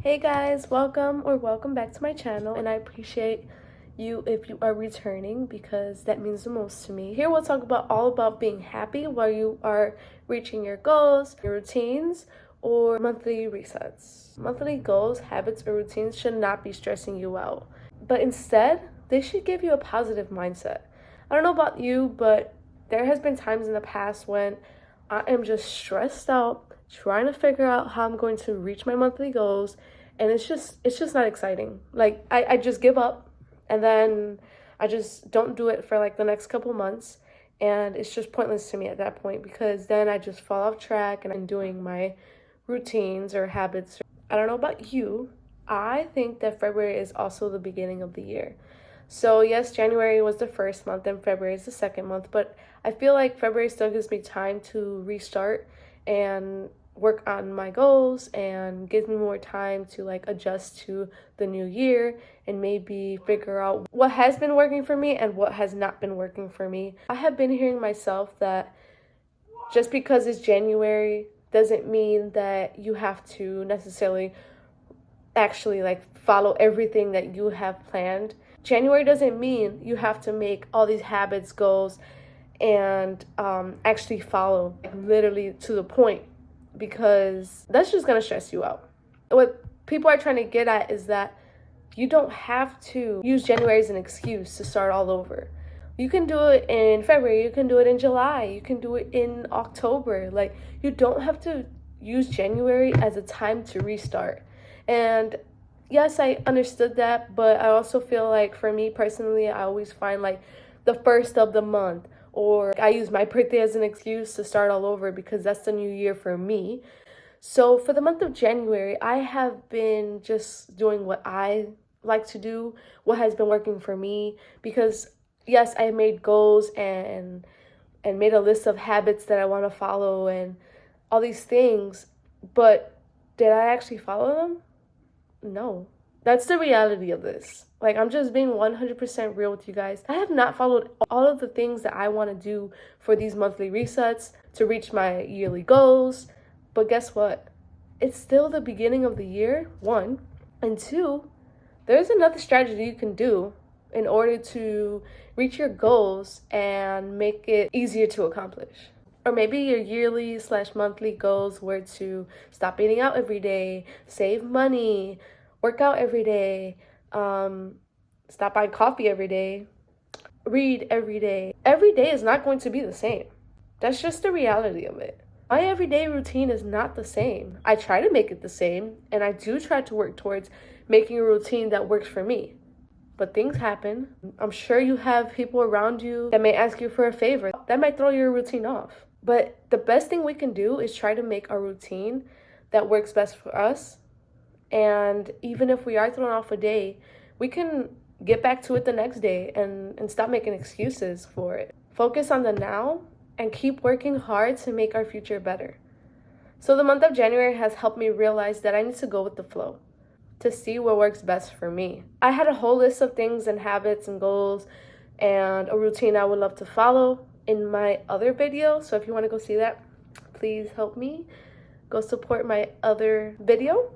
Hey guys, welcome back to my channel, and I appreciate you if you are returning because that means the most to me. Here we'll talk about all about being happy while you are reaching your goals, your routines, or monthly resets. Monthly goals, habits, or routines should not be stressing you out, but instead, they should give you a positive mindset. I don't know about you, but there has been times in the past when I am just stressed out trying to figure out how I'm going to reach my monthly goals, and it's just not exciting. Like I just give up, and then I just don't do it for like the next couple months, and it's just pointless to me at that point because then I just fall off track and I'm doing my routines or habits. I don't know about you. I think that February is also the beginning of the year. So, yes, January was the first month and February is the second month, but I feel like February still gives me time to restart and work on my goals and gives me more time to like adjust to the new year and maybe figure out what has been working for me and what has not been working for me. I have been hearing myself that just because it's January doesn't mean that you have to necessarily actually like follow everything that you have planned. January doesn't mean you have to make all these habits, goals, and actually follow like, literally to the point because that's just gonna stress you out. What people are trying to get at is that you don't have to use January as an excuse to start all over. You can do it in February, you can do it in July, you can do it in October. Like, you don't have to use January as a time to restart. And yes, I understood that, but I also feel like for me personally, I always find like the first of the month, or I use my birthday as an excuse to start all over because that's the new year for me. So for the month of January, I have been just doing what I like to do, what has been working for me, because yes, I made goals and made a list of habits that I want to follow and all these things, but did I actually follow them? No. That's the reality of this. Like, I'm just being 100% real with you guys. I have not followed all of the things that I want to do for these monthly resets to reach my yearly goals. But guess what? It's still the beginning of the year, one. And two, there's another strategy you can do in order to reach your goals and make it easier to accomplish. Or maybe your yearly/monthly goals were to stop eating out every day, save money, work out every day, stop buying coffee every day, read every day. Every day is not going to be the same. That's just the reality of it. My everyday routine is not the same. I try to make it the same, and I do try to work towards making a routine that works for me. But things happen. I'm sure you have people around you that may ask you for a favor. That might throw your routine off. But the best thing we can do is try to make a routine that works best for us. And even if we are thrown off a day, we can get back to it the next day and stop making excuses for it. Focus on the now and keep working hard to make our future better. So the month of January has helped me realize that I need to go with the flow to see what works best for me. I had a whole list of things and habits and goals and a routine I would love to follow in my other video. So if you want to go see that, please help me. Go support my other video.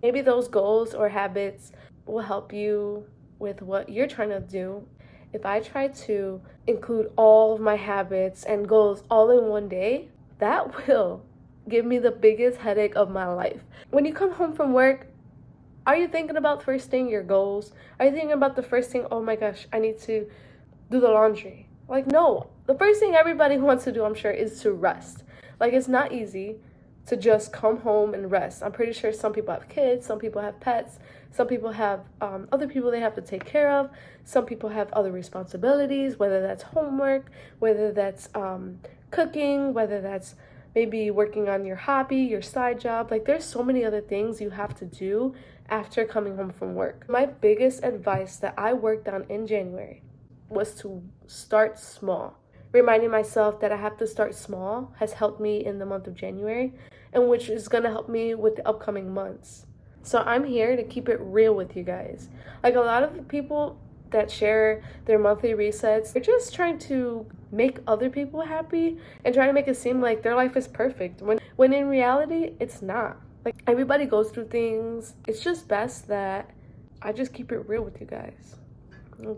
Maybe those goals or habits will help you with what you're trying to do. If I try to include all of my habits and goals all in one day, that will give me the biggest headache of my life. When you come home from work, are you thinking about first thing your goals? Are you thinking about the first thing, oh my gosh, I need to do the laundry? Like, no. The first thing everybody wants to do, I'm sure, is to rest. Like, it's not easy to just come home and rest. I'm pretty sure some people have kids, some people have pets, some people have other people they have to take care of, some people have other responsibilities, whether that's homework, whether that's cooking, whether that's maybe working on your hobby, your side job. Like, there's so many other things you have to do after coming home from work. My biggest advice that I worked on in January was to start small. Reminding myself that I have to start small has helped me in the month of January, and which is going to help me with the upcoming months. So I'm here to keep it real with you guys. Like, a lot of the people that share their monthly resets, they're just trying to make other people happy and trying to make it seem like their life is perfect when in reality it's not. Like, everybody goes through things. It's just best that I just keep it real with you guys.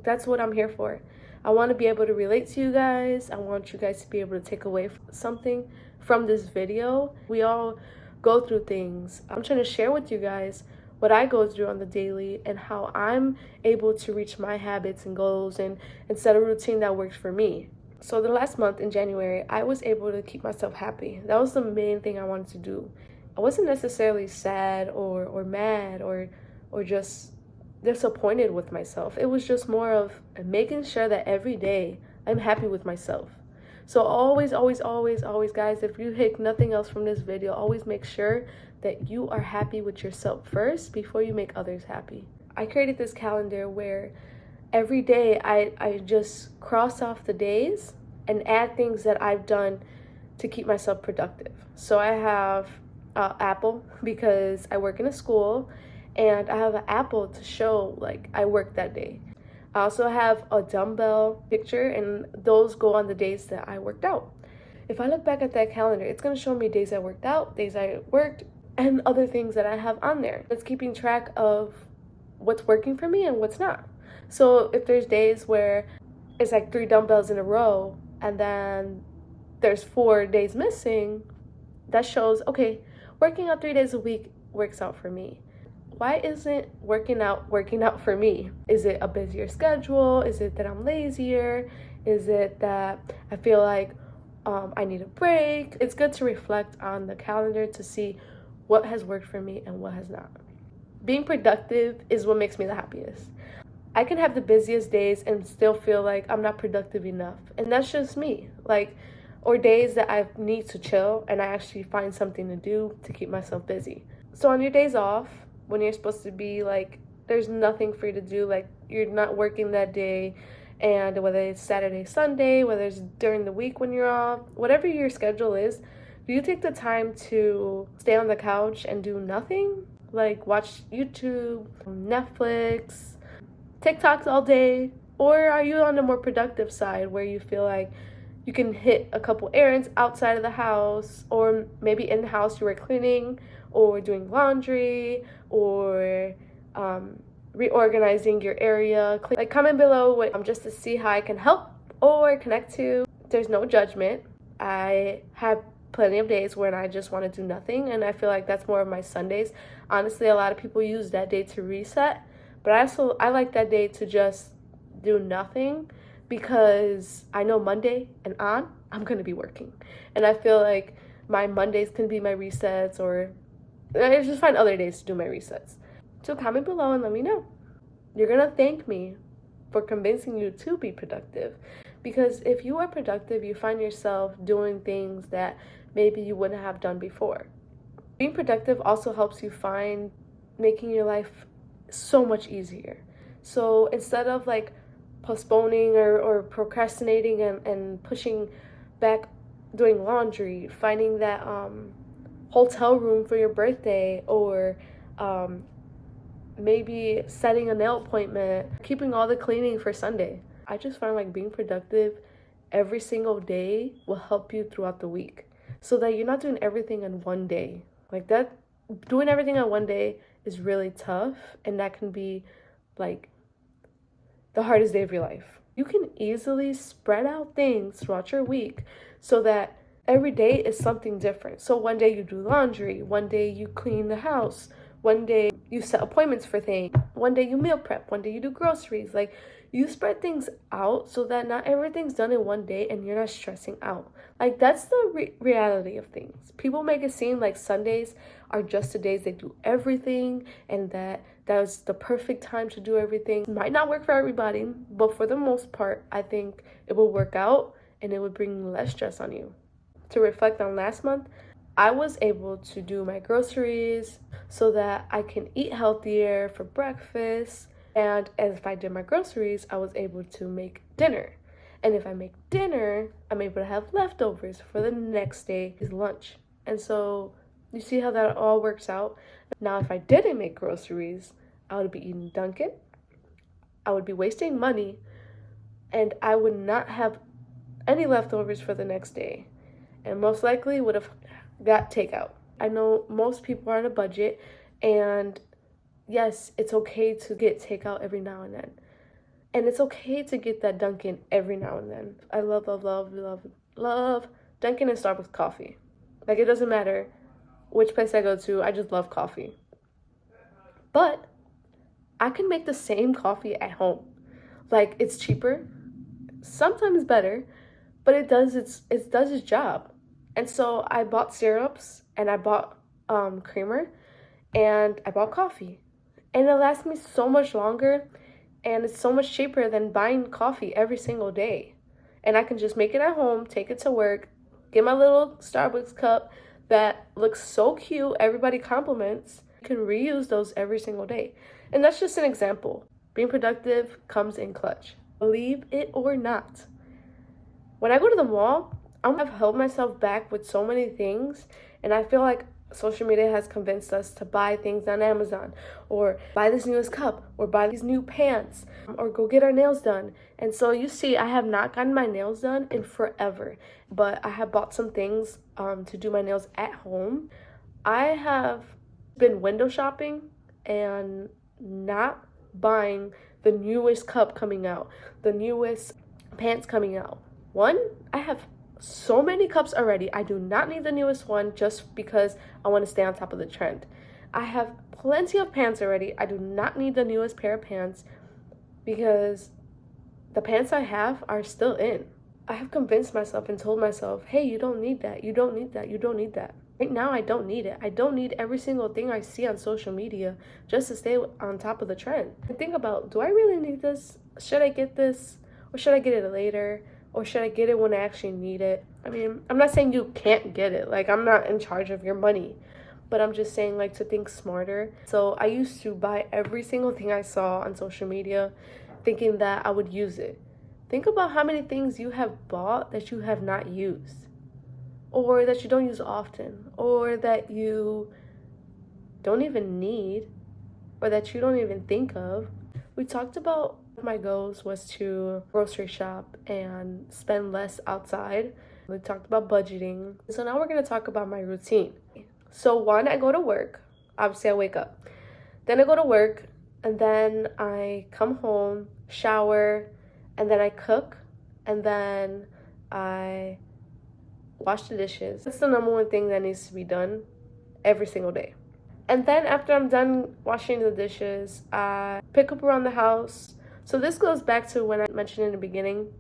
That's what I'm here for. I want to be able to relate to you guys. I want you guys to be able to take away something from this video. We all go through things. I'm trying to share with you guys what I go through on the daily and how I'm able to reach my habits and goals and set a routine that works for me. So the last month in January, I was able to keep myself happy. That was the main thing I wanted to do. I wasn't necessarily sad or mad or just disappointed with myself. It was just more of making sure that every day I'm happy with myself. So always, guys, if you take nothing else from this video, always make sure that you are happy with yourself first before you make others happy. I created this calendar where every day I just cross off the days and add things that I've done to keep myself productive. So I have Apple because I work in a school, and I have an apple to show like I worked that day. I also have a dumbbell picture, and those go on the days that I worked out. If I look back at that calendar, it's going to show me days I worked out, days I worked, and other things that I have on there. It's keeping track of what's working for me and what's not. So if there's days where it's like 3 dumbbells in a row and then there's 4 days missing, that shows, okay, working out 3 days a week works out for me. Why isn't working out for me? Is it a busier schedule? Is it that I'm lazier? Is it that I feel like I need a break? It's good to reflect on the calendar to see what has worked for me and what has not. Being productive is what makes me the happiest. I can have the busiest days and still feel like I'm not productive enough. And that's just me. Or days that I need to chill and I actually find something to do to keep myself busy. So on your days off, when you're supposed to be there's nothing for you to do, you're not working that day, and whether it's Saturday, Sunday, whether it's during the week when you're off, whatever your schedule is, do you take the time to stay on the couch and do nothing? Watch YouTube, Netflix, TikToks all day? Or are you on the more productive side where you feel like you can hit a couple errands outside of the house, or maybe in the house you were cleaning or doing laundry or reorganizing your area? Comment below just to see how I can help or connect to. There's no judgment. I have plenty of days when I just want to do nothing, and I feel like that's more of my Sundays. Honestly, a lot of people use that day to reset, but I like that day to just do nothing, because I know Monday and I'm going to be working. And I feel like my Mondays can be my resets, or I just find other days to do my resets. So comment below and let me know. You're going to thank me for convincing you to be productive. Because if you are productive, you find yourself doing things that maybe you wouldn't have done before. Being productive also helps you find making your life so much easier. So instead of postponing or procrastinating and pushing back doing laundry, finding that hotel room for your birthday, or maybe setting a nail appointment, keeping all the cleaning for Sunday. I just find being productive every single day will help you throughout the week, so that you're not doing everything in one day. Doing everything in one day is really tough, and that can be the hardest day of your life. You can easily spread out things throughout your week so that every day is something different. So one day you do laundry, one day you clean the house, one day you set appointments for things, one day you meal prep, one day you do groceries. You spread things out so that not everything's done in one day and you're not stressing out. That's the reality of things. People make it seem like Sundays are just the days they do everything, and that's the perfect time to do everything. It might not work for everybody, but for the most part, I think it will work out and it would bring less stress on you. To reflect on last month, I was able to do my groceries so that I can eat healthier for breakfast. And if I did my groceries, I was able to make dinner. And if I make dinner, I'm able to have leftovers for the next day's lunch. And so you see how that all works out. Now, if I didn't make groceries, I would be eating Dunkin', I would be wasting money, and I would not have any leftovers for the next day. And most likely would have got takeout. I know most people are on a budget, and yes, it's okay to get takeout every now and then. And it's okay to get that Dunkin' every now and then. I love Dunkin' and Starbucks coffee. Like, it doesn't matter which place I go to, I just love coffee. But I can make the same coffee at home. Like, it's cheaper, sometimes better, but it does its job. And so I bought syrups, and I bought creamer, and I bought coffee. And it lasts me so much longer, and it's so much cheaper than buying coffee every single day. And I can just make it at home, take it to work, get my little Starbucks cup that looks so cute, everybody compliments. You can reuse those every single day. And that's just an example. Being productive comes in clutch. Believe it or not. When I go to the mall, I've held myself back with so many things, and I feel like social media has convinced us to buy things on Amazon, or buy this newest cup, or buy these new pants, or go get our nails done. And so you see, I have not gotten my nails done in forever, but I have bought some things to do my nails at home. I have been window shopping and not buying the newest cup coming out, the newest pants coming out. One, I have so many cups already. I do not need the newest one just because I want to stay on top of the trend. I have plenty of pants already. I do not need the newest pair of pants because the pants I have are still in. I have convinced myself and told myself, hey, you don't need that. You don't need that. You don't need that. Right now, I don't need it. I don't need every single thing I see on social media just to stay on top of the trend. I think about, do I really need this? Should I get this? Or should I get it later? Or should I get it when I actually need it? I mean, I'm not saying you can't get it. Like, I'm not in charge of your money. But I'm just saying, like, to think smarter. So I used to buy every single thing I saw on social media thinking that I would use it. Think about how many things you have bought that you have not used, or that you don't use often, or that you don't even need, or that you don't even think of. We talked about my goals was to grocery shop and spend less outside. We talked about budgeting. So now we're going to talk about my routine. So one, I go to work. Obviously, I wake up. Then I go to work, and then I come home, shower, and then I cook, and then I wash the dishes. That's the number one thing that needs to be done every single day. And then after I'm done washing the dishes, I pick up around the house. So this goes back to when I mentioned in the beginning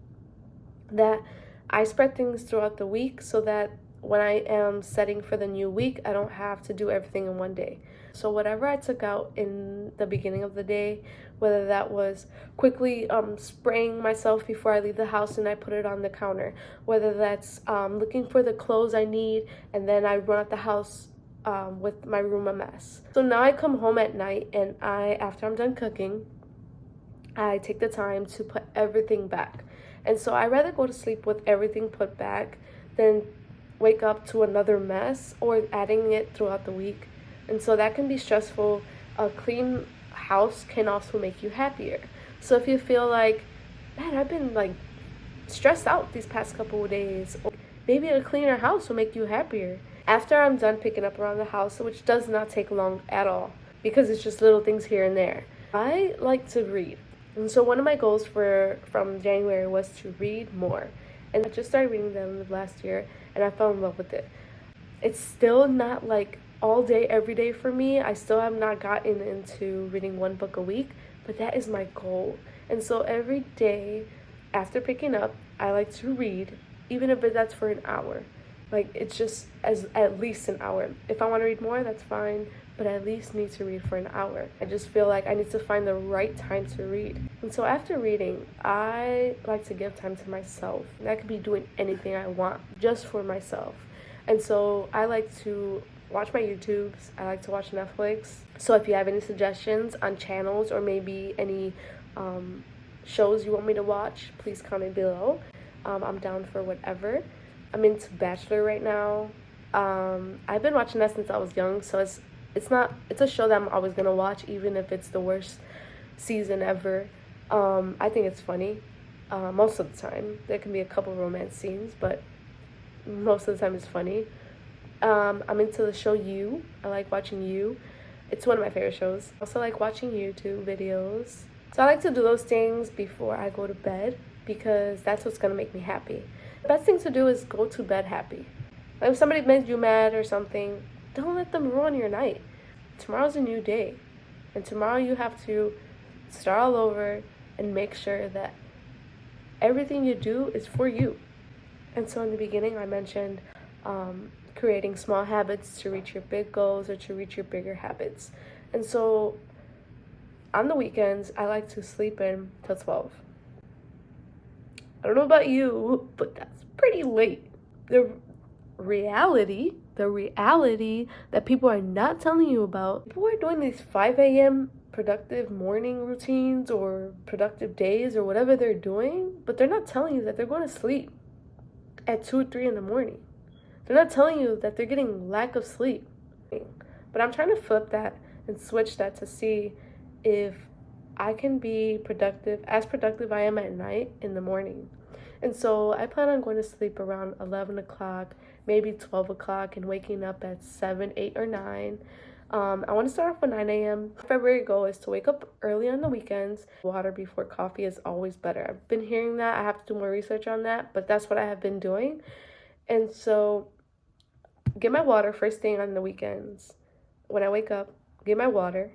that I spread things throughout the week so that when I am setting for the new week, I don't have to do everything in one day. So whatever I took out in the beginning of the day, whether that was quickly spraying myself before I leave the house and I put it on the counter, whether that's looking for the clothes I need and then I run out the house with my room a mess. So now I come home at night, and after I'm done cooking, I take the time to put everything back. And so I rather go to sleep with everything put back than wake up to another mess or adding it throughout the week. And so that can be stressful. A clean house can also make you happier. So if you feel like, man, I've been like stressed out these past couple of days, or maybe a cleaner house will make you happier. After I'm done picking up around the house, which does not take long at all because it's just little things here and there, I like to read. And so one of my goals from January was to read more. And I just started reading them last year, and I fell in love with it. It's still not like all day, every day for me. I still have not gotten into reading one book a week, but that is my goal. And so every day after picking up, I like to read, even if that's for an hour. Like, it's just at least an hour. If I want to read more, that's fine, but I at least need to read for an hour. I just feel like I need to find the right time to read. And so after reading, I like to give time to myself. And that could be doing anything I want just for myself. And so I like to watch my YouTubes. I like to watch Netflix. So if you have any suggestions on channels or maybe any shows you want me to watch, please comment below. I'm down for whatever. I'm into Bachelor right now. I've been watching that since I was young, so it's a show that I'm always gonna watch, even if it's the worst season ever. I think it's funny most of the time. There can be a couple romance scenes, but most of the time it's funny. I'm into the show You. I like watching You. It's one of my favorite shows. I also like watching YouTube videos. So I like to do those things before I go to bed because that's what's gonna make me happy. The best thing to do is go to bed happy. Like if somebody made you mad or something, don't let them ruin your night. Tomorrow's a new day. And tomorrow you have to start all over and make sure that everything you do is for you. And so in the beginning, I mentioned creating small habits to reach your big goals or to reach your bigger habits. And so on the weekends, I like to sleep in till 12. I don't know about you, but that's pretty late. The reality that people are not telling you about, people are doing these 5 a.m. productive morning routines or productive days or whatever they're doing, but they're not telling you that they're going to sleep at 2 or 3 in the morning. They're not telling you that they're getting lack of sleep. But I'm trying to flip that and switch that to see if I can be productive, as productive I am at night in the morning. And so I plan on going to sleep around 11 o'clock, maybe 12 o'clock, and waking up at 7, 8, or 9. I want to start off with 9 a.m. February goal is to wake up early on the weekends. Water before coffee is always better. I've been hearing that. I have to do more research on that, but that's what I have been doing. And so get my water first thing on the weekends. When I wake up, get my water,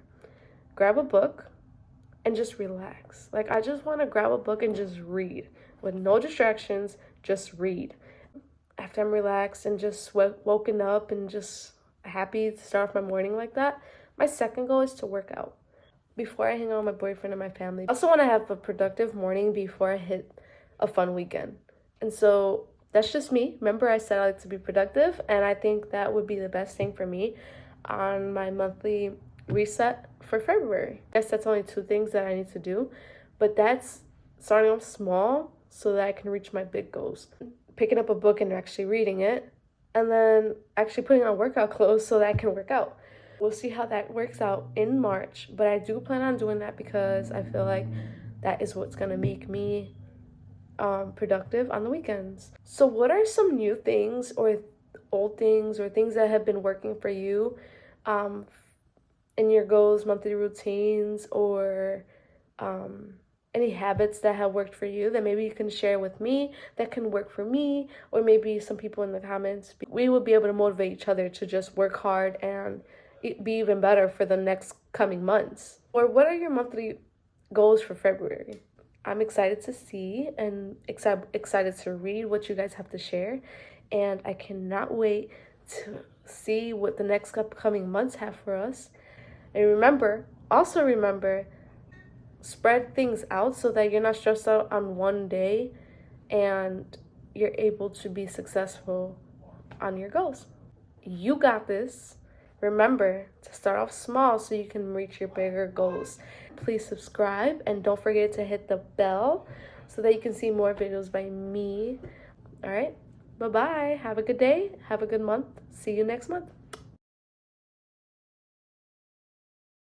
grab a book, and just relax. Like, I just want to grab a book and just read with no distractions, just read. After I'm relaxed and just woken up and just happy to start off my morning like that, my second goal is to work out before I hang out with my boyfriend and my family. I also want to have a productive morning before I hit a fun weekend. And so that's just me. Remember, I said I like to be productive, and I think that would be the best thing for me on my monthly reset for February. I guess that's only 2 things that I need to do, but that's starting off small so that I can reach my big goals. Picking up a book and actually reading it, and then actually putting on workout clothes so that I can work out. We'll see how that works out in March, but I do plan on doing that because I feel like that is what's gonna make me productive on the weekends. So what are some new things or old things or things that have been working for you in your goals, monthly routines, or any habits that have worked for you that maybe you can share with me that can work for me, or maybe some people in the comments? We will be able to motivate each other to just work hard and be even better for the next coming months. Or what are your monthly goals for February? I'm excited to see and excited to read what you guys have to share, and I cannot wait to see what the next upcoming months have for us. And remember, spread things out so that you're not stressed out on one day and you're able to be successful on your goals. You got this. Remember to start off small so you can reach your bigger goals. Please subscribe and don't forget to hit the bell so that you can see more videos by me. All right, bye-bye. Have a good day. Have a good month. See you next month.